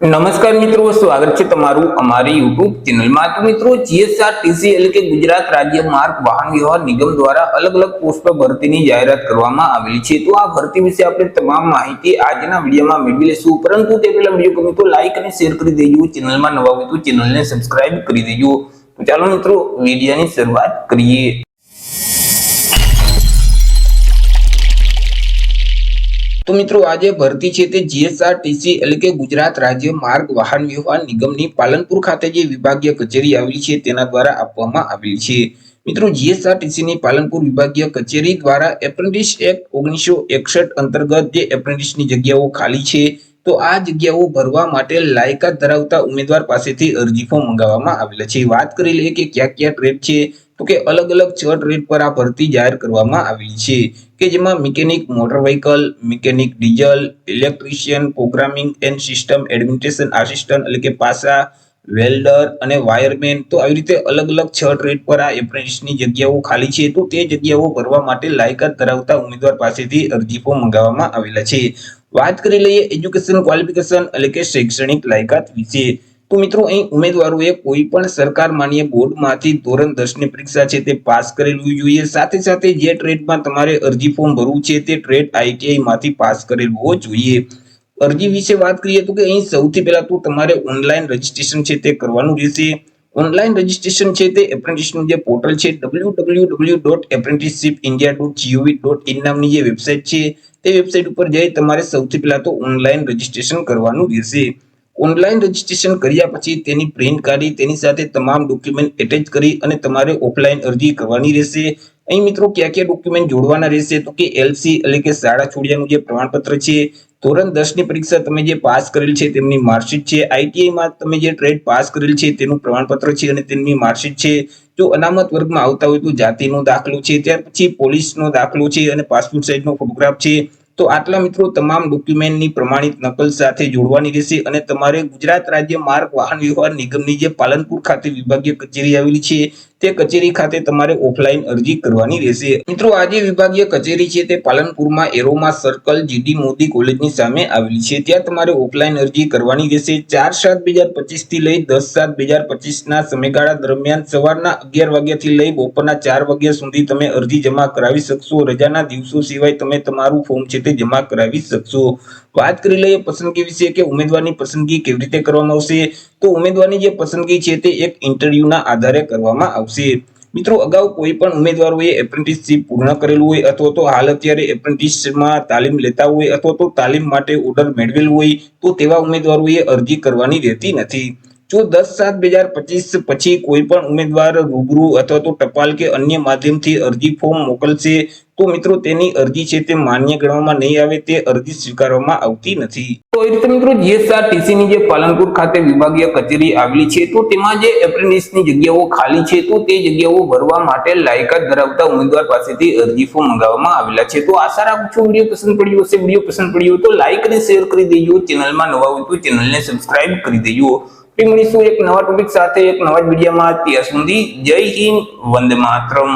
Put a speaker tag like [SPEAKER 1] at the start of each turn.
[SPEAKER 1] નમસ્કાર મિત્રો, સ્વાગત છે તમારું અમારી YouTube ચેનલમાં। તો મિત્રો, જીએસઆરટીસી એટલે કે ગુજરાત રાજ્ય માર્ગ વાહન વ્યવહાર નિગમ દ્વારા અલગ અલગ પોસ્ટ પર ભરતીની જાહેરાત કરવામાં આવેલી છે। તો આ ભરતી વિશે આપણે તમામ માહિતી આજના વિડીયોમાં મેળવી લેશું। પરંતુ તે પહેલા વિડીયો ગમે તો લાઈક અને શેર કરી દેજો। ચેનલમાં નવા હોય તો ચેનલને સબસ્ક્રાઇબ કરી દેજો। તો ચાલો મિત્રો, વિડીયોની શરૂઆત કરીએ। तो मित्रों, आज भर्ती है ते जीएसआरटीसी એટલે કે ગુજરાત રાજ્ય માર્ગ વાહન વ્યવહાર નિગમની પાલનપુર ખાતે જે વિભાગીય કચેરી આવેલી છે તેના દ્વારા આપવામાં આવેલી છે। મિત્રો, જીએસઆરટીસી ની પાલનપુર વિભાગીય કચેરી દ્વારા એપ્રેન્ટિસ એક્ટ 1961 અંતર્ગત જે એપ્રેન્ટિસની જગ્યાઓ ખાલી છે તો આ જગ્યાઓ ભરવા માટે લાયકાત ધરાવતા ઉમેદવાર પાસેથી અરજી ફોર્મ મંગાવવામાં આવેલા છે। વાત કરી લઈએ કે ક્યાં ટ્રેડ છે તો કે अलग अलग 6 ट्रेड पर आ भर्ती जाहिर કરવામાં આવેલી છે કે જેમાં mechanic motor vehicle, mechanic diesel, electrician, programming and system administration assistant એટલે કે પાસા, વેલ્ડર અને વાયરમેન। તો આવી રીતે अलग अलग 6 ટ્રેડ પર આ એપ્રેન્ટિસની જગ્યાઓ ખાલી છે તો તે જગ્યાઓ ભરવા માટે લાયકાત ધરાવતા ઉમેદવાર પાસેથી અરજી ફોર્મ મંગાવવામાં આવેલા છે। વાત કરી લઈએ એજ્યુકેશન ક્વોલિફિકેશન એટલે કે શૈક્ષણિક લાયકાત વિશે। तो मित्रों, અહીં ઉમેદવારોએ કોઈ પણ સરકાર માન્ય બોર્ડમાંથી ધોરણ 10 ની પરીક્ષા છે તે પાસ કરેલું જોઈએ। સાથે સાથે જે ટ્રેડમાં તમારે અરજી ફોર્મ ભરવું છે તે ટ્રેડ આઈટીઆઈ માંથી પાસ કરેલું હોવું જોઈએ। અરજી વિશે વાત કરીએ તો કે અહીં સૌથી પહેલા તો તમારે ઓનલાઈન રજીસ્ટ્રેશન છે તે કરવાનું રહેશે। ઓનલાઈન રજીસ્ટ્રેશન છે તે એપ્રેન્ટિસનું જે પોર્ટલ છે www.apprenticeshipindia.gov.in નામની જે વેબસાઈટ છે તે વેબસાઈટ ઉપર જઈ તમારે સૌથી પહેલા તો ઓનલાઈન રજીસ્ટ્રેશન કરવાનું રહેશે। ऑनलाइन रजिस्ट्रेशन કર્યા પછી તેની પ્રિન્ટ કાઢી તેની સાથે તમામ ડોક્યુમેન્ટ એટેચ કરી અને તમારે ઓફલાઈન અરજી કરવાની રહેશે। અહીં મિત્રો क्या ડોક્યુમેન્ટ જોડવાના રહેશે તો કે એલસી એટલે કે શાળા છોડ્યાનું જે પ્રમાણપત્ર છે, ધોરણ 10 ની પરીક્ષા તમે જે પાસ કરેલ છે તેમની માર્કશીટ છે, આઈટીઆઈ માં તમે જે ટ્રેડ પાસ કરેલ છે તેનું પ્રમાણપત્ર છે અને તેમની માર્કશીટ છે। જો અનામત વર્ગમાં આવતા હોય તો જાતિનો દાખલો છે, ત્યાર પછી પોલીસનો દાખલો છે અને પાસપોર્ટ સાઇઝનો ફોટોગ્રાફ છે। तो आटला मित्रों तमाम डॉक्यूमेंटनी प्रमाणित नकल साथे जोड़वानी रहेशे અને તમારે ગુજરાત રાજ્ય માર્ગ વાહન વ્યવહાર નિગમની જે પાલનપુર ખાતે વિભાગીય કચેરી આવેલી છે તે કચેરી ખાતે તમારે ઓફલાઈન અરજી કરવાની રહેશે। મિત્રો, આ જે વિભાગીય કચેરી છે તે પાલનપુરમાં એરોમા સર્કલ જીડી મોદી કોલેજની સામે આવેલી છે। ત્યાં તમારે ઓફલાઈન અરજી કરવાની રહેશે। 4/7/2025 થી લઈ 10/7/2025 ના સમયગાળા દરમિયાન સવારના 11 વાગ્યાથી લઈ બપોરના 4 વાગ્યા સુધી તમે અરજી જમા કરાવી શકશો। રજાના દિવસો સિવાય તમે તમારું ફોર્મ છે તે જમા કરાવી શકશો। વાત કરી લઈએ પસંદગી વિશે કે ઉમેદવારની પસંદગી કેવી રીતે કરવામાં આવશે તો ઉમેદવારની જે પસંદગી છે તે એક ઇન્ટરવ્યુના આધારે કરવામાં આવશે। મિત્રો, અગાઉ કોઈ પણ ઉમેદવારોએ એપ્રેન્ટિસશિપ પૂર્ણ કરેલું હોય અથવા તો હાલ અત્યારે એપ્રેન્ટિસમાં તાલીમ લેતા હોય અથવા તો તાલીમ માટે ઓર્ડર મેળવેલું હોય તો તેવા ઉમેદવારોએ અરજી કરવાની રહેતી નથી। જો 10/7/2025 પછી કોઈ પણ ઉમેદવાર રૂબરૂ અથવા તો ટપાલ કે અન્ય માધ્યમથી અરજી ફોર્મ મોકલશે તો મિત્રો તેની અરજી છે તે માન્ય ગણવામાં નહીં આવે, તે અરજી સ્વીકારવામાં આવતી નથી। તો એ રીતે મિત્રો જીએસઆરટીસી ની જે પાલનપુર ખાતે વિભાગીય કચેરી આવેલી છે તો તેમાં જે એપ્રેન્ટિસની જગ્યાઓ ખાલી છે તો તે જગ્યાઓ ભરવા માટે લાયકાત ધરાવતા ઉમેદવાર પાસેથી અરજી ફોર્મ મંગાવવામાં આવેલા છે। તો આશા રાખું છું વિડીયો પસંદ પડ્યો હશે। વિડીયો પસંદ પડ્યો તો લાઈક અને શેર કરી દેજો। ચેનલમાં નવા હોય તો ચેનલને સબસ્ક્રાઇબ કરી દેજો। ફરી મળીશું એક નવા ટોપિક સાથે એક નવા વિડીયોમાં। ત્યાં સુધી જય હિન્દ, વંદે માતરમ।